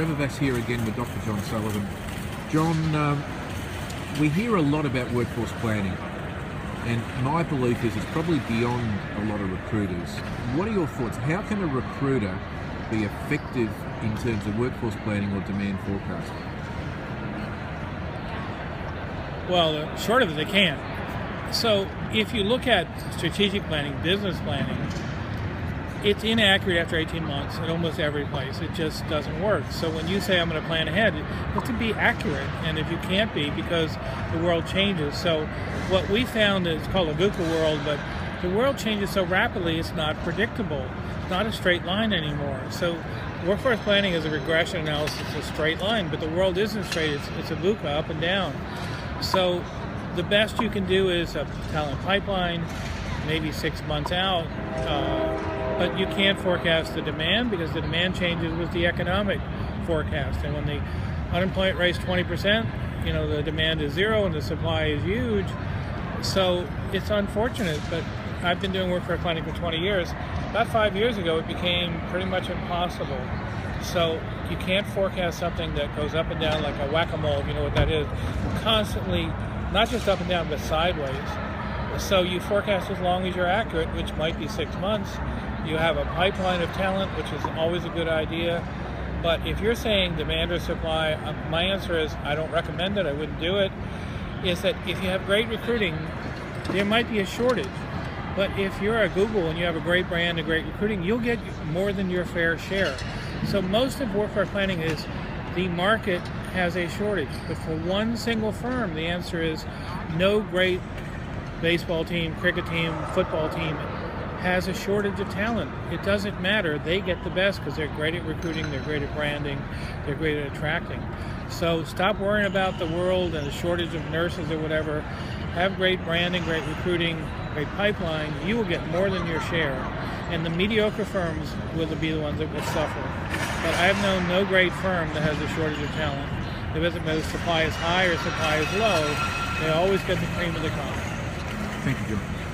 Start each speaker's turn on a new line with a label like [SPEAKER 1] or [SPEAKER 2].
[SPEAKER 1] Trevor Vas here again with Dr. John Sullivan. John, we hear a lot about workforce planning, and my belief is it's probably beyond a lot of recruiters. What are your thoughts? How can a recruiter be effective in terms of workforce planning or demand forecasting?
[SPEAKER 2] Well, short of it, they can't. So if you look at strategic planning, business planning, it's inaccurate after 18 months at almost every place. It just doesn't work. So when you say I'm going to plan ahead, you have to be accurate. And if you can't be, because the world changes. So what we found is called a VUCA world, but the world changes so rapidly it's not predictable. It's not a straight line anymore. So workforce planning is a regression analysis, it's a straight line, but the world isn't straight. It's a VUCA, up and down. So the best you can do is a talent pipeline, maybe 6 months out, but you can't forecast the demand because the demand changes with the economic forecast. And when the unemployment rate's 20%, the demand is zero and the supply is huge. So it's unfortunate, but I've been doing workforce planning for 20 years. About 5 years ago, it became pretty much impossible. So you can't forecast something that goes up and down like a whack-a-mole, if you know what that is, constantly, not just up and down, but sideways. So you forecast as long as you're accurate, which might be 6 months. You have a pipeline of talent, which is always a good idea. But if you're saying demand or supply, my answer is I don't recommend it, I wouldn't do it, is that if you have great recruiting, there might be a shortage. But if you're a Google and you have a great brand and great recruiting, you'll get more than your fair share. So most of workforce planning is the market has a shortage. But for one single firm, the answer is no great baseball team, cricket team, football team has a shortage of talent. It doesn't matter. They get the best because they're great at recruiting, they're great at branding, they're great at attracting. So stop worrying about the world and the shortage of nurses or whatever. Have great branding, great recruiting, great pipeline. You will get more than your share. And the mediocre firms will be the ones that will suffer. But I have known no great firm that has a shortage of talent. It doesn't matter if supply is high or supply is low. They always get the cream of the crop.
[SPEAKER 1] Thank you, John.